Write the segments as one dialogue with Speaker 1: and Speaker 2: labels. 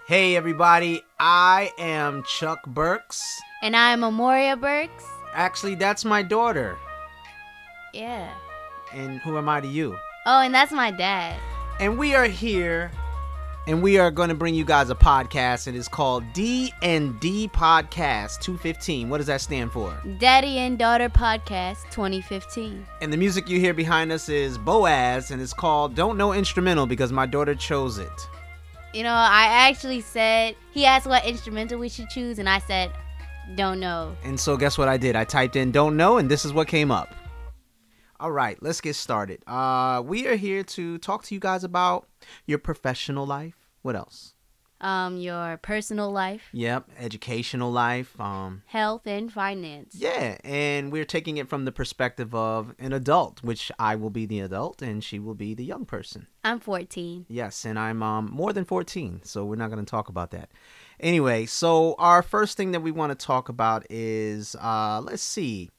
Speaker 1: Hey everybody, I am Chuck Burks.
Speaker 2: And I'm Amoria Burks.
Speaker 1: Actually, that's my daughter.
Speaker 2: Yeah.
Speaker 1: And who am I to you?
Speaker 2: Oh, and that's my dad.
Speaker 1: And we are here, and we are going to bring you guys a podcast. It is called DandDPodcast2015. What does that stand for?
Speaker 2: Daddy and Daughter Podcast 2015.
Speaker 1: And the music you hear behind us is Boaz, and it's called Don't Know Instrumental because my daughter chose it.
Speaker 2: You know, I actually said, he asked what instrumental we should choose, and I said, don't know.
Speaker 1: And so guess what I did? I typed in don't know, and this is what came up. All right, let's get started. We are here to talk to you guys about your professional life. What else?
Speaker 2: Your personal life.
Speaker 1: Yep, educational life.
Speaker 2: Health and finance.
Speaker 1: Yeah, and we're taking it from the perspective of an adult, which I will be the adult and she will be the young person.
Speaker 2: I'm 14.
Speaker 1: Yes, and I'm more than 14, so we're not going to talk about that. Anyway, so our first thing that we want to talk about is, let's see.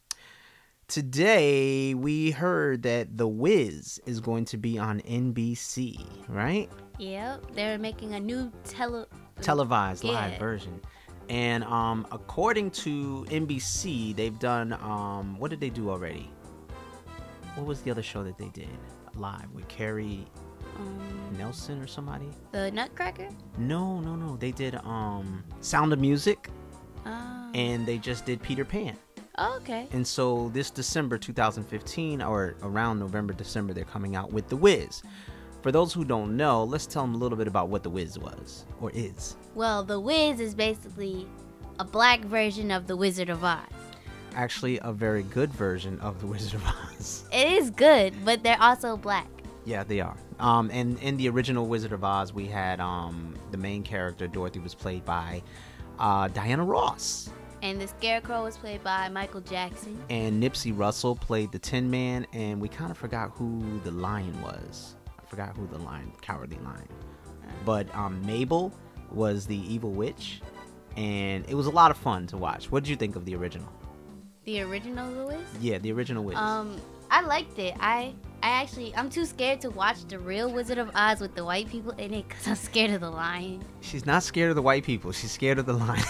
Speaker 1: Today, we heard that The Wiz is going to be on NBC, right?
Speaker 2: Yep, they're making a new
Speaker 1: televised live version. And according to NBC, they've done, what did they do already? What was the other show that they did live with Carrie Nelson or somebody?
Speaker 2: The Nutcracker?
Speaker 1: No. They did Sound of Music, and they just did Peter Pan.
Speaker 2: Oh, okay.
Speaker 1: And so this December 2015, or around November, December, they're coming out with The Wiz. For those who don't know, let's tell them a little bit about what The Wiz was, or is.
Speaker 2: Well, The Wiz is basically a black version of The Wizard of Oz. Actually,
Speaker 1: a very good version of The Wizard of Oz.
Speaker 2: It is good, but they're also black.
Speaker 1: Yeah, they are. And in the original Wizard of Oz, we had the main character, Dorothy, was played by Diana Ross.
Speaker 2: And the Scarecrow was played by Michael Jackson.
Speaker 1: And Nipsey Russell played the Tin Man, and we kind of forgot who the lion was. I forgot who the Cowardly Lion. But Mabel was the evil witch, and it was a lot of fun to watch. What did you think of the original?
Speaker 2: The original Wiz?
Speaker 1: Yeah, the original Wiz.
Speaker 2: I liked it. I'm too scared to watch the real Wizard of Oz with the white people in it because I'm scared of the lion.
Speaker 1: She's not scared of the white people. She's scared of the lion.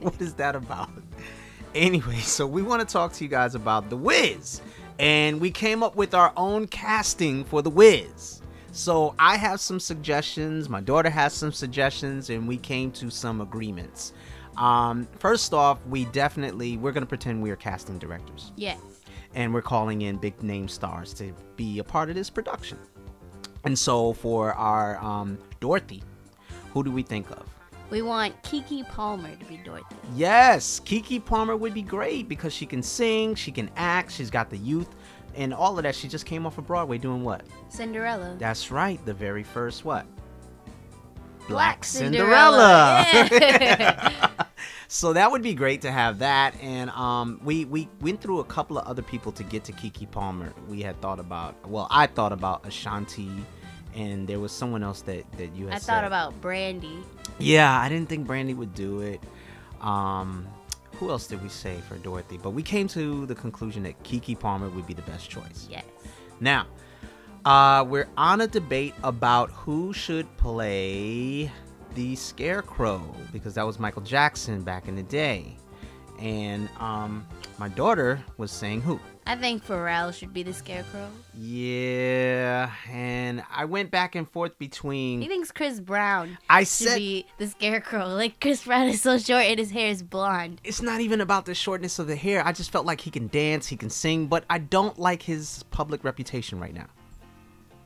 Speaker 1: What is that about? Anyway, so we want to talk to you guys about The Wiz. And we came up with our own casting for The Wiz. So I have some suggestions. My daughter has some suggestions. And we came to some agreements. First off, we're going to pretend we are casting directors.
Speaker 2: Yes.
Speaker 1: And we're calling in big name stars to be a part of this production. And so for our Dorothy, who do we think of?
Speaker 2: We want Keke Palmer to be Dorothy.
Speaker 1: Yes, Keke Palmer would be great because she can sing, she can act, she's got the youth, and all of that. She just came off of Broadway doing what?
Speaker 2: Cinderella.
Speaker 1: That's right, the very first what?
Speaker 2: Black Cinderella.
Speaker 1: Yeah. So that would be great to have that. And we went through a couple of other people to get to Keke Palmer. We had thought about, I thought about Ashanti, and there was someone else that you had said.
Speaker 2: I thought about Brandy.
Speaker 1: Yeah, I didn't think Brandy would do it. Who else did we say for Dorothy? But we came to the conclusion that Keke Palmer would be the best choice.
Speaker 2: Yes.
Speaker 1: Now, we're on a debate about who should play the Scarecrow, because that was Michael Jackson back in the day. And my daughter was saying who?
Speaker 2: I think Pharrell should be the Scarecrow.
Speaker 1: Yeah, and I went back and forth between...
Speaker 2: He thinks Chris Brown
Speaker 1: should
Speaker 2: be the Scarecrow. Like, Chris Brown is so short and his hair is blonde.
Speaker 1: It's not even about the shortness of the hair. I just felt like he can dance, he can sing, but I don't like his public reputation right now.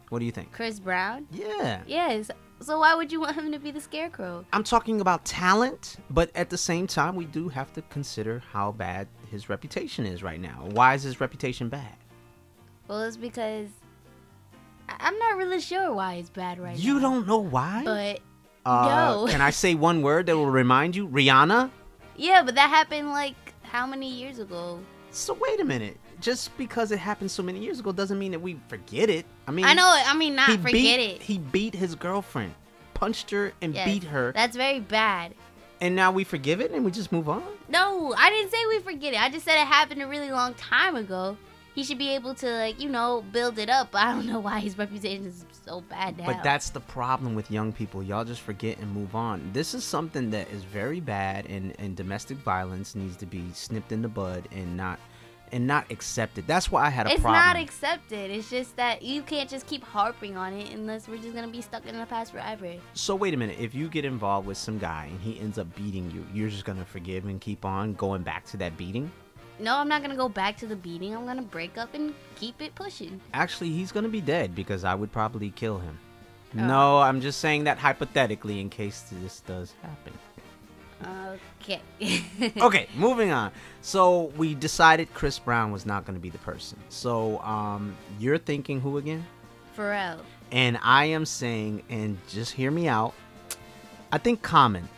Speaker 1: What do you think?
Speaker 2: Chris Brown?
Speaker 1: Yeah.
Speaker 2: Yes. So why would you want him to be the Scarecrow?
Speaker 1: I'm talking about talent, but at the same time, we do have to consider how bad his reputation is right now. Why is his reputation bad?
Speaker 2: Well, it's because I'm not really sure why it's bad right now.
Speaker 1: You don't know why?
Speaker 2: But no.
Speaker 1: Can I say one word that will remind you? Rihanna?
Speaker 2: Yeah, but that happened like how many years ago?
Speaker 1: So wait a minute. Just because it happened so many years ago doesn't mean that we forget it.
Speaker 2: Forget it.
Speaker 1: He beat his girlfriend, punched her and beat her.
Speaker 2: That's very bad.
Speaker 1: And now we forgive it and we just move on?
Speaker 2: No, I didn't say we forget it. I just said it happened a really long time ago. he should be able to, like, build it up. I don't know why his reputation is so bad now.
Speaker 1: But that's the problem with young people. Y'all just forget and move on. This is something that is very bad, and domestic violence needs to be snipped in the bud and not accepted. That's why I had a problem.
Speaker 2: It's not accepted. It's just that you can't just keep harping on it unless we're just going to be stuck in the past forever.
Speaker 1: So wait a minute. If you get involved with some guy and he ends up beating you, you're just going to forgive and keep on going back to that beating?
Speaker 2: No, I'm not going to go back to the beating. I'm going to break up and keep it pushing.
Speaker 1: Actually, he's going to be dead because I would probably kill him. No, I'm just saying that hypothetically in case this does happen.
Speaker 2: Okay.
Speaker 1: Okay, moving on. So we decided Chris Brown was not going to be the person. So you're thinking who again?
Speaker 2: Pharrell.
Speaker 1: And I am saying, and just hear me out, I think Common.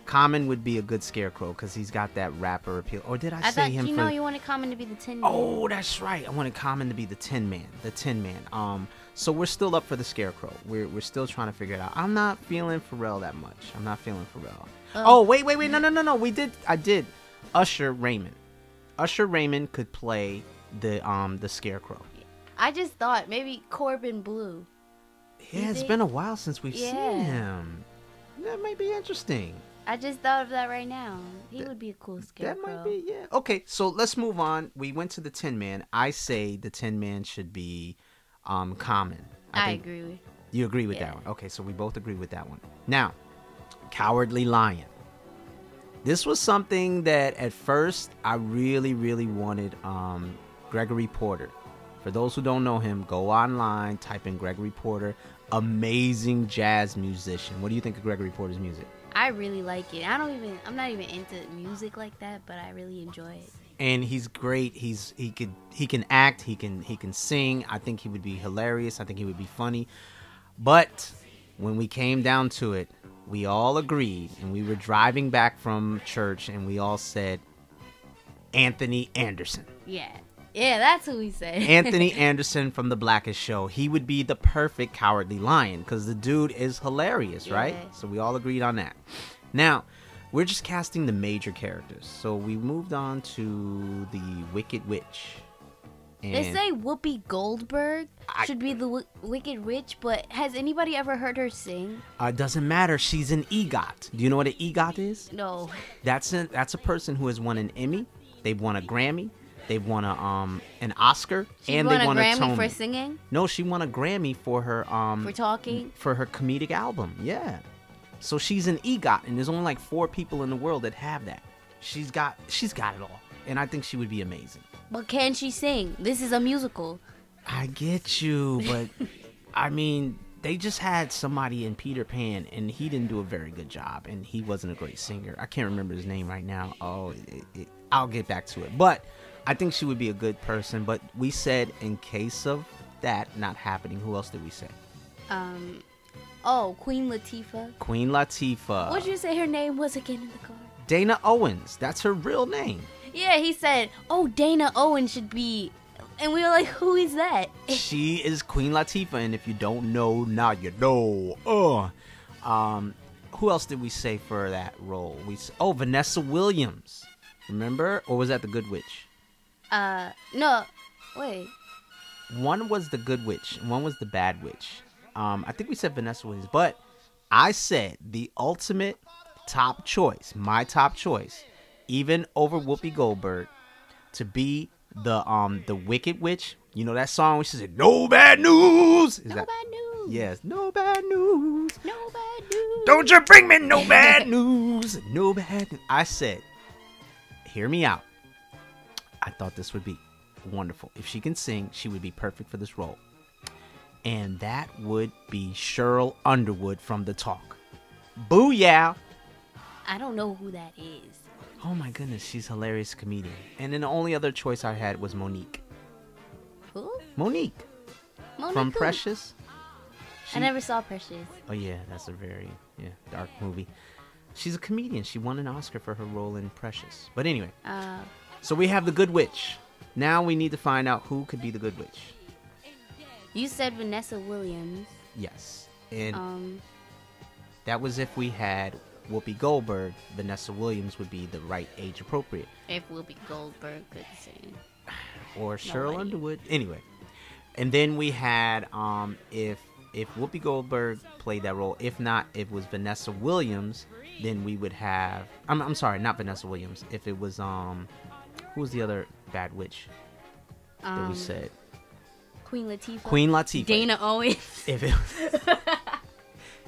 Speaker 1: Common would be a good scarecrow because he's got that rapper appeal. Or did I say
Speaker 2: thought,
Speaker 1: him?
Speaker 2: You wanted Common to be the Tin Man.
Speaker 1: Oh, that's right. I wanted Common to be the Tin Man. The Tin Man. So we're still up for the scarecrow. We're still trying to figure it out. I'm not feeling Pharrell that much. I'm not feeling Pharrell. Oh, wait. No. I did. Usher Raymond. Usher Raymond could play the scarecrow.
Speaker 2: I just thought maybe Corbin Blue.
Speaker 1: Yeah, it's been a while since we've seen him. That might be interesting.
Speaker 2: I just thought of that right now. He would be a cool scarecrow.
Speaker 1: That might be, yeah. Okay, so let's move on. We went to the Tin Man. I say the Tin Man should be Common.
Speaker 2: I agree with.
Speaker 1: You agree with that one? Okay, so we both agree with that one. Now, Cowardly Lion. This was something that at first I really, really wanted Gregory Porter. For those who don't know him, go online, type in Gregory Porter. Amazing jazz musician. What do you think of Gregory Porter's music?
Speaker 2: I really like it. I'm not even into music like that, but I really enjoy it.
Speaker 1: And he's great. He can act, he can sing. I think he would be hilarious. I think he would be funny. But when we came down to it, we all agreed, and we were driving back from church, and we all said Anthony Anderson.
Speaker 2: Yeah, that's who we said.
Speaker 1: Anthony Anderson from The Blackest Show. He would be the perfect Cowardly Lion because the dude is hilarious, right? So we all agreed on that. Now, we're just casting the major characters. So we moved on to the Wicked Witch. And
Speaker 2: they say Whoopi Goldberg should be the Wicked Witch, but has anybody ever heard her sing?
Speaker 1: Doesn't matter. She's an EGOT. Do you know what an EGOT is?
Speaker 2: No.
Speaker 1: That's a person who has won an Emmy. They've won a Grammy. They've won an Oscar.
Speaker 2: And they won a Grammy for singing?
Speaker 1: No, she won a Grammy for her
Speaker 2: for talking?
Speaker 1: For her comedic album. Yeah. So she's an EGOT, and there's only like 4 people in the world that have that. She's got it all. And I think she would be amazing.
Speaker 2: But can she sing? This is a musical.
Speaker 1: I get you, but I mean, they just had somebody in Peter Pan, and he didn't do a very good job, and he wasn't a great singer. I can't remember his name right now. Oh, I'll get back to it. But I think she would be a good person. But we said in case of that not happening, who else did we say?
Speaker 2: Queen Latifah.
Speaker 1: Queen Latifah.
Speaker 2: What did you say her name was again in the car?
Speaker 1: Dana Owens. That's her real name.
Speaker 2: Yeah, he said, Dana Owens should be... And we were like, who is that?
Speaker 1: She is Queen Latifah, and if you don't know, now you know. Who else did we say for that role? Vanessa Williams. Remember? Or was that the Good Witch?
Speaker 2: No. Wait.
Speaker 1: One was the Good Witch, and one was the Bad Witch. I think we said Vanessa Williams, but I said the ultimate top choice, my top choice, even over Whoopi Goldberg, to be the Wicked Witch. You know that song where she said, "No bad news."
Speaker 2: Bad news.
Speaker 1: Yes, no bad news.
Speaker 2: No bad news.
Speaker 1: Don't you bring me no bad news. No bad news. I said, hear me out. I thought this would be wonderful. If she can sing, she would be perfect for this role. And that would be Cheryl Underwood from The Talk. Booyah.
Speaker 2: I don't know who that is.
Speaker 1: Oh my goodness, she's a hilarious comedian. And then the only other choice I had was Monique.
Speaker 2: Who?
Speaker 1: Monique from
Speaker 2: who?
Speaker 1: Precious.
Speaker 2: I never saw Precious.
Speaker 1: Oh yeah, that's a very dark movie. She's a comedian. She won an Oscar for her role in Precious. But anyway, so we have the Good Witch. Now we need to find out who could be the Good Witch.
Speaker 2: You said Vanessa Williams.
Speaker 1: Yes, and that was if we had Whoopi Goldberg. Vanessa Williams would be the right age appropriate.
Speaker 2: If Whoopi Goldberg could sing.
Speaker 1: or Cheryl
Speaker 2: idea.
Speaker 1: Underwood. Anyway, and then we had if Whoopi Goldberg played that role. If not, if it was Vanessa Williams, then we would have. I'm sorry, not Vanessa Williams. If it was who was the other bad witch that we said?
Speaker 2: Queen Latifah.
Speaker 1: Queen Latifah.
Speaker 2: Dana Owens.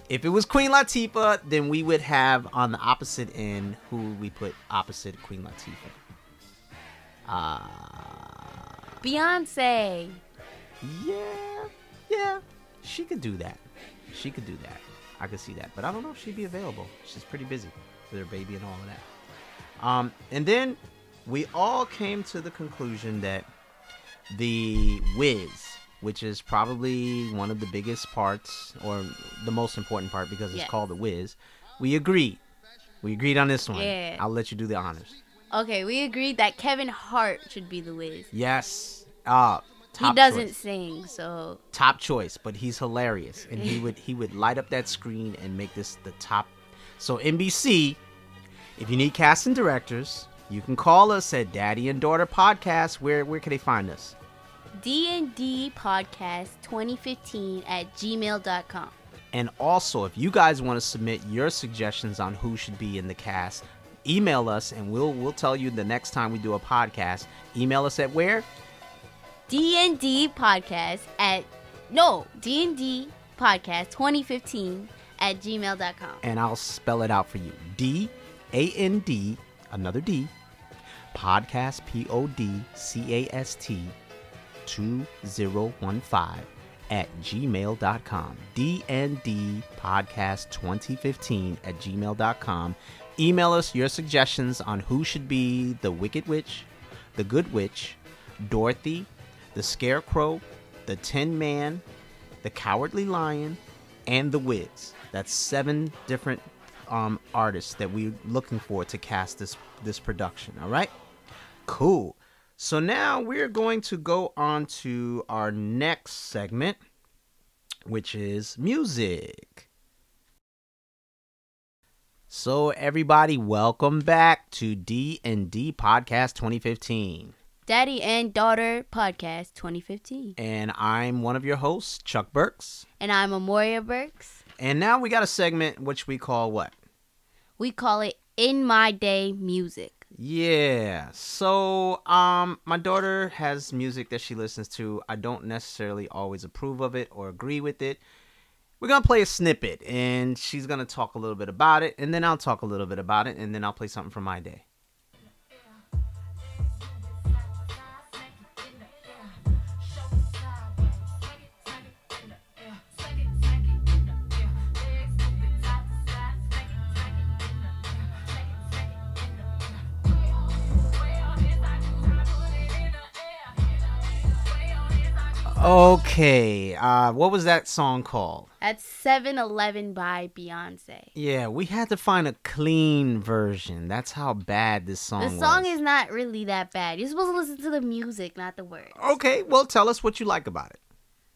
Speaker 1: If it was Queen Latifah, then we would have on the opposite end who we put opposite Queen Latifah.
Speaker 2: Beyonce.
Speaker 1: Yeah, she could do that. I could see that, but I don't know if she'd be available. She's pretty busy with her baby and all of that. And then we all came to the conclusion that the Wiz, which is probably one of the biggest parts or the most important part because it's called the Wiz, we agreed. We agreed on this one.
Speaker 2: Yeah.
Speaker 1: I'll let you do the honors.
Speaker 2: Okay, we agreed that Kevin Hart should be the Wiz.
Speaker 1: Yes.
Speaker 2: He doesn't sing, so
Speaker 1: top choice, but he's hilarious, and he would light up that screen and make this the top. So NBC, if you need casting directors, you can call us at Daddy and Daughter Podcast. Where can they find us?
Speaker 2: DandDPodcast2015 at gmail.com.
Speaker 1: And also, if you guys want to submit your suggestions on who should be in the cast, email us, and we'll tell you the next time we do a podcast. Email us at where?
Speaker 2: DandDPodcast2015 at gmail.com.
Speaker 1: And I'll spell it out for you. DAND, another D, podcast, PODCAST 2015 at gmail.com. DandDPodcast2015 at gmail.com. Email us your suggestions on who should be the Wicked Witch, the Good Witch, Dorothy, the Scarecrow, the Tin Man, the Cowardly Lion, and the Wiz. That's 7 different artists that we're looking for to cast this production. All right? Cool. So now we're going to go on to our next segment, which is music. So everybody, welcome back to D&D Podcast 2015.
Speaker 2: Daddy and Daughter Podcast 2015.
Speaker 1: And I'm one of your hosts, Chuck Burks.
Speaker 2: And I'm Amoria Burks.
Speaker 1: And now we got a segment which we call what?
Speaker 2: We call it In My Day Music.
Speaker 1: Yeah. So my daughter has music that she listens to. I don't necessarily always approve of it or agree with it. We're going to play a snippet, and she's going to talk a little bit about it, and then I'll talk a little bit about it, and then I'll play something from my day. Okay, what was that song called?
Speaker 2: That's 7-Eleven by Beyonce.
Speaker 1: Yeah, we had to find a clean version. That's how bad this song was.
Speaker 2: The song is not really that bad. You're supposed to listen to the music, not the words.
Speaker 1: Okay, well, tell us what you like about it.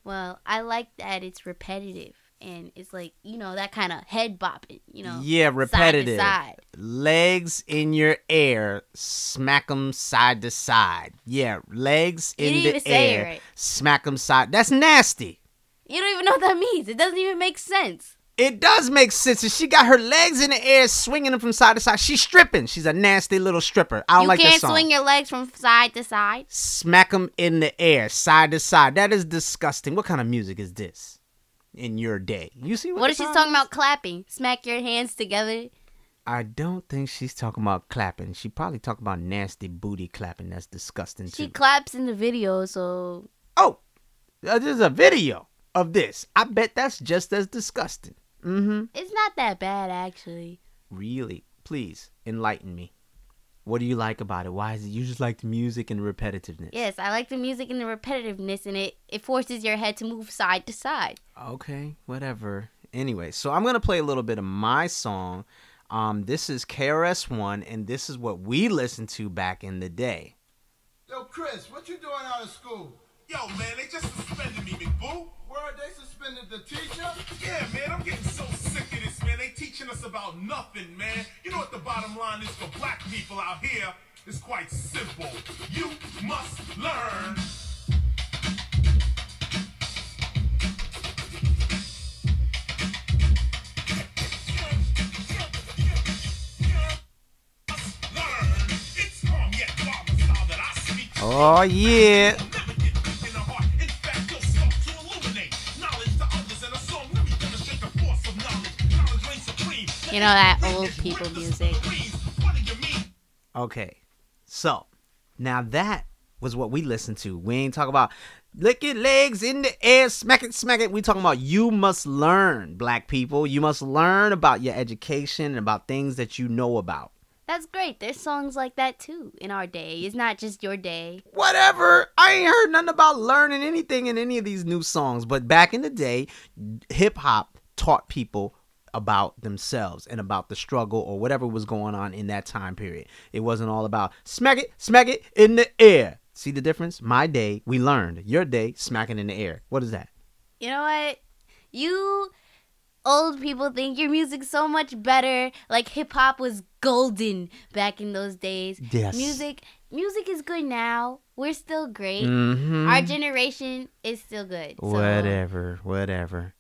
Speaker 2: Well, I like that it's repetitive. And it's like, that kind of head bopping,
Speaker 1: Yeah, repetitive.
Speaker 2: Side to side.
Speaker 1: Legs in your air, smack them side to side. Yeah, legs in the air,
Speaker 2: say it right.
Speaker 1: Smack them side. That's nasty.
Speaker 2: You don't even know what that means. It doesn't even make sense.
Speaker 1: It does make sense. She got her legs in the air, swinging them from side to side. She's stripping. She's a nasty little stripper. I don't like that song.
Speaker 2: You can't swing your legs from side to side.
Speaker 1: Smack them in the air, side to side. That is disgusting. What kind of music is this? In your day, you see
Speaker 2: what is she talking about? Clapping, smack your hands together.
Speaker 1: I don't think she's talking about clapping. She probably talking about nasty booty clapping. That's disgusting too.
Speaker 2: She claps in the video, so
Speaker 1: there's a video of this. I bet that's just as disgusting.
Speaker 2: It's not that bad, actually.
Speaker 1: Really? Please enlighten me. What do you like about it? Why is it you just like the music and the repetitiveness?
Speaker 2: Yes, I like the music and the repetitiveness, and it forces your head to move side to side.
Speaker 1: Okay, whatever. Anyway, so I'm going to play a little bit of my song. This is KRS-One, and this is what we listened to back in the day.
Speaker 3: Yo, Chris, what you doing out of school?
Speaker 4: Yo, man, they just suspended me, McBoo.
Speaker 3: Word, they suspended the teacher?
Speaker 4: Yeah, man, I'm getting so sick of this, man. They teaching us about about nothing, man. You know what the bottom line is for black people out here? It's quite simple. You must learn.
Speaker 1: Oh, yeah.
Speaker 2: You know that old people music.
Speaker 1: Okay, so now that was what we listened to. We ain't talking about lick your legs in the air, smack it, smack it. We talking about you must learn, black people. You must learn about your education and about things that you know about.
Speaker 2: That's great. There's songs like that too in our day. It's not just your day.
Speaker 1: Whatever. I ain't heard nothing about learning anything in any of these new songs. But back in the day, hip hop taught people about themselves and about the struggle or whatever was going on in that time period. It wasn't all about smack it in the air. See the difference? My day, we learned. Your day, smacking in the air. What is that?
Speaker 2: You know what? You old people think your music's so much better. Like hip hop was golden back in those days.
Speaker 1: Yes.
Speaker 2: Music is good now. We're still great.
Speaker 1: Mm-hmm.
Speaker 2: Our generation is still good. So,
Speaker 1: Whatever.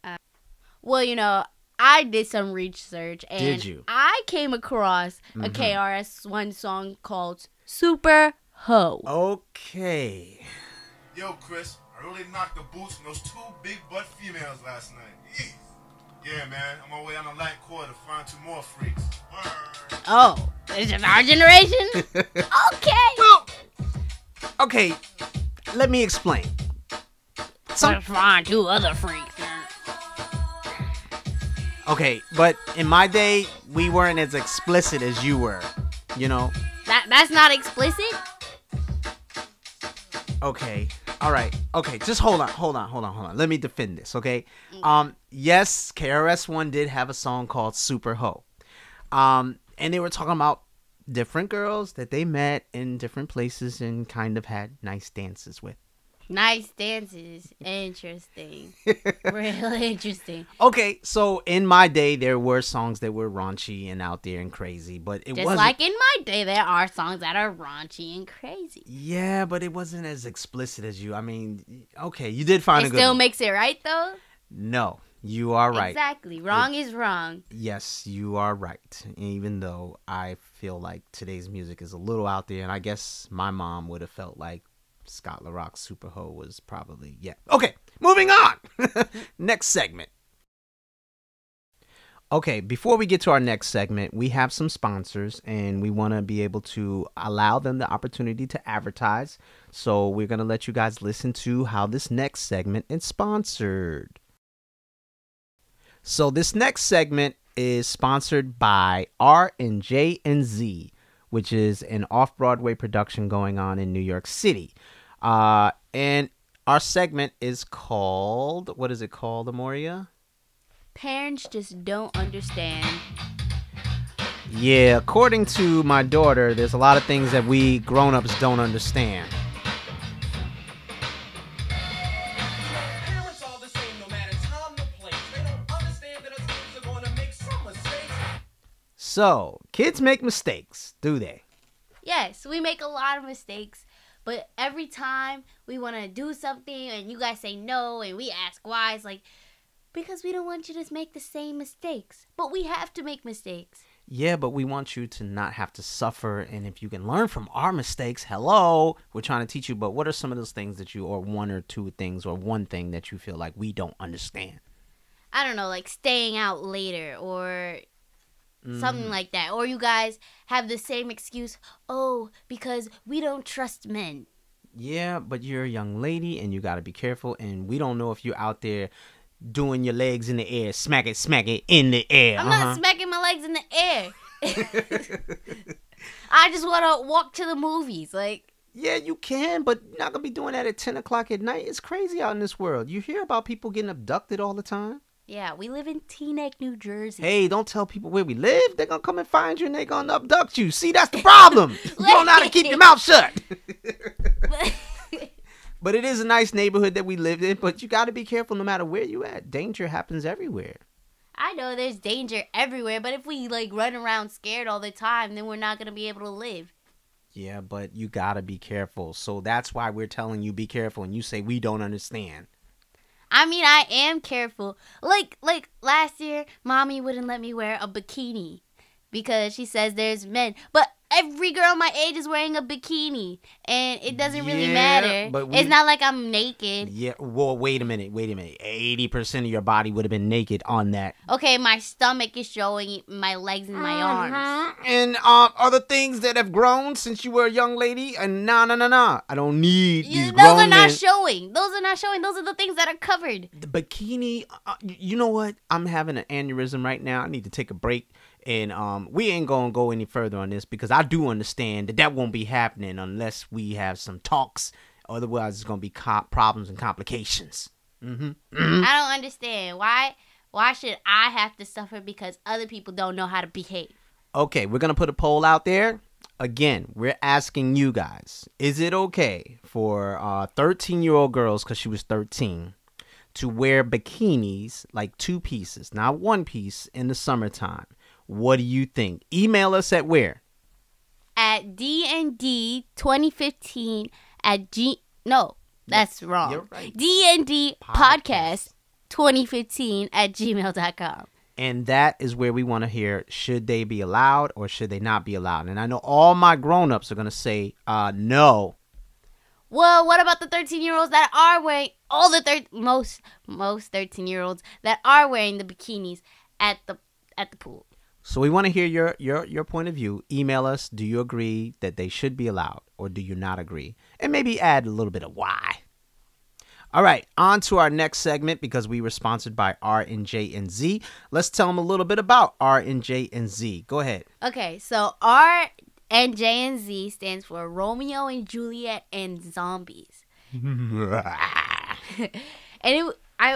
Speaker 2: well, you know, I did some research and
Speaker 1: Did you?
Speaker 2: I came across a KRS-One song called Super Ho.
Speaker 1: Okay.
Speaker 3: Yo, Chris, I really knocked the boots from those 2 big butt females last night. Yeesh. Yeah, man, I'm on my way on the light court to find 2 more freaks. Word.
Speaker 2: Oh, it's just our generation? Okay.
Speaker 1: Well, okay, let me explain.
Speaker 2: Let's find 2 other freaks.
Speaker 1: Okay, but in my day, we weren't as explicit as you were, you know?
Speaker 2: That's not explicit?
Speaker 1: Okay, all right. Okay, just hold on. Let me defend this, okay? Yes, KRS-One did have a song called Super Ho. And they were talking about different girls that they met in different places and kind of had nice dances with.
Speaker 2: Nice dances. Interesting. Real interesting.
Speaker 1: Okay, so in my day, there were songs that were raunchy and out there and crazy, but it wasn't.
Speaker 2: Just like in my day, there are songs that are raunchy and crazy.
Speaker 1: Yeah, but it wasn't as explicit as you. I mean, okay, you did find
Speaker 2: It
Speaker 1: a good
Speaker 2: still
Speaker 1: one.
Speaker 2: makes it right, though?
Speaker 1: No, you are right.
Speaker 2: Exactly. Wrong is wrong.
Speaker 1: Yes, you are right. Even though I feel like today's music is a little out there, and I guess my mom would have felt like Scott LaRock's Super Ho was probably, yeah. Okay, moving on. Next segment. Okay, before we get to our next segment, we have some sponsors, and we want to be able to allow them the opportunity to advertise. So we're going to let you guys listen to how this next segment is sponsored. So this next segment is sponsored by R&J and Z, which is an off-Broadway production going on in New York City. And our segment is called, what is it called, Amoria?
Speaker 2: Parents just don't understand.
Speaker 1: Yeah, according to my daughter, there's a lot of things that we grown-ups don't understand.
Speaker 5: Parents are the same no matter time or place. They don't understand that us kids are gonna make some mistakes.
Speaker 1: So, kids make mistakes, do they?
Speaker 2: Yes, we make a lot of mistakes, but every time we want to do something and you guys say no and we ask why, it's like, because we don't want you to make the same mistakes. But we have to make mistakes.
Speaker 1: Yeah, but we want you to not have to suffer, and if you can learn from our mistakes, hello, we're trying to teach you, but what are some of those things that you, or 1 or 2 things, or one thing that you feel like we don't understand?
Speaker 2: I don't know, like staying out later or something like that. Or you guys have the same excuse, oh, because we don't trust men.
Speaker 1: Yeah, but you're a young lady, and you got to be careful, and we don't know if you're out there doing your legs in the air, smack it in the air.
Speaker 2: I'm not smacking my legs in the air. I just want to walk to the movies. Like,
Speaker 1: yeah, you can, but you're not going to be doing that at 10 o'clock at night. It's crazy out in this world. You hear about people getting abducted all the time.
Speaker 2: yeah, we live in Teaneck, New Jersey.
Speaker 1: Hey, don't tell people where we live. They're going to come and find you, and they're going to abduct you. See, that's the problem. You don't know how to keep your mouth shut. But it is a nice neighborhood that we live in, but you got to be careful no matter where you at. Danger happens everywhere.
Speaker 2: I know there's danger everywhere, but if we like run around scared all the time, then we're not gonna be able to live.
Speaker 1: Yeah, but you gotta be careful. So that's why we're telling you be careful, and you say we don't understand.
Speaker 2: I mean, I am careful. Like last year, Mommy wouldn't let me wear a bikini because she says there's men. But every girl my age is wearing a bikini, and it doesn't really matter.
Speaker 1: But
Speaker 2: it's not like I'm naked.
Speaker 1: Yeah, well, wait a minute. 80% of your body would have been naked on that.
Speaker 2: Okay, my stomach is showing, my legs and my arms.
Speaker 1: And other things that have grown since you were a young lady. And nah. I don't need these grown
Speaker 2: Those are not
Speaker 1: men.
Speaker 2: showing. Those are not showing. Those are the things that are covered.
Speaker 1: The bikini, you know what? I'm having an aneurysm right now. I need to take a break. And we ain't going to go any further on this because I do understand that won't be happening unless we have some talks. Otherwise, it's going to be problems and complications.
Speaker 2: I don't understand. Why should I have to suffer because other people don't know how to behave?
Speaker 1: Okay, we're going to put a poll out there. Again, we're asking you guys, is it okay for 13-year-old girls, because she was 13, to wear bikinis, like 2 pieces, not 1 piece, in the summertime? What do you think? Email us at where?
Speaker 2: At DandDPodcast2015 No, that's wrong.
Speaker 1: You're right.
Speaker 2: DandDPodcast2015 at gmail.com.
Speaker 1: And that is where we want to hear, should they be allowed or should they not be allowed? And I know all my grown-ups are going to say no.
Speaker 2: Well, what about the 13-year-olds that are wearing, most 13-year-olds that are wearing the bikinis at the pool?
Speaker 1: So we want to hear your point of view. Email us. Do you agree that they should be allowed or do you not agree? And maybe add a little bit of why. All right, on to our next segment because we were sponsored by R&J and Z. Let's tell them a little bit about R&J and Z. Go ahead.
Speaker 2: Okay, so R&J and Z stands for Romeo and Juliet and Zombies. And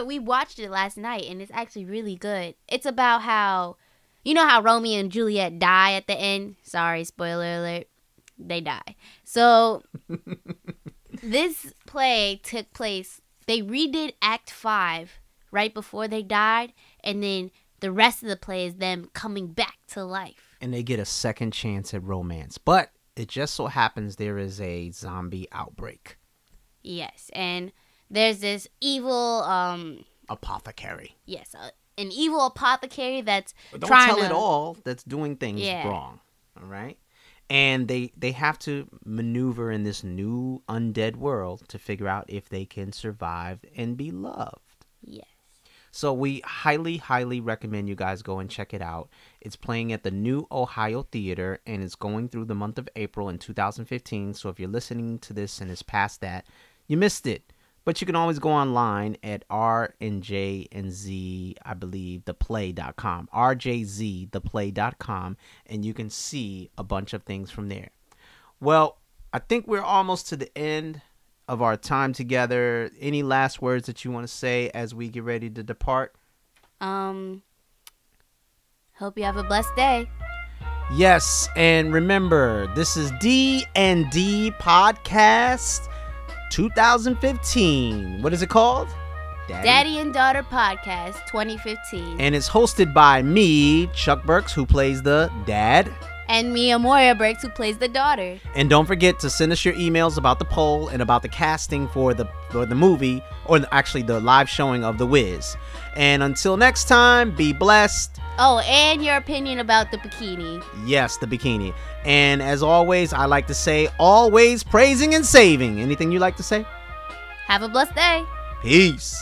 Speaker 2: we watched it last night and it's actually really good. It's about how... You know how Romeo and Juliet die at the end? Sorry, spoiler alert. They die. So, this play took place, they redid Act 5 right before they died, and then the rest of the play is them coming back to life.
Speaker 1: And they get a second chance at romance. But it just so happens there is a zombie outbreak.
Speaker 2: Yes, and there's this evil...
Speaker 1: apothecary.
Speaker 2: Yes, an evil apothecary that's
Speaker 1: Don't
Speaker 2: trying
Speaker 1: tell
Speaker 2: to...
Speaker 1: it all. That's doing things wrong. All right? And they have to maneuver in this new undead world to figure out if they can survive and be loved.
Speaker 2: Yes.
Speaker 1: So we highly, highly recommend you guys go and check it out. It's playing at the New Ohio Theater, and it's going through the month of April in 2015. So if you're listening to this and it's past that, you missed it. But you can always go online at RNJ&Z, I believe, theplay.com, RJZtheplay.com, and you can see a bunch of things from there. Well, I think we're almost to the end of our time together. Any last words that you want to say as we get ready to depart?
Speaker 2: Hope you have a blessed day.
Speaker 1: Yes, and remember, this is D&D Podcast 2015. What is it called?
Speaker 2: Daddy and Daughter Podcast 2015.
Speaker 1: And it's hosted by me, Chuck Burks, who plays the dad.
Speaker 2: And me, Amoria Burks, who plays the daughter.
Speaker 1: And don't forget to send us your emails about the poll and about the casting for the movie, or actually the live showing of The Wiz. And until next time, be blessed.
Speaker 2: Oh, and your opinion about the bikini.
Speaker 1: Yes, the bikini. And as always, I like to say, always praising and saving. Anything you like to say?
Speaker 2: Have a blessed day.
Speaker 1: Peace.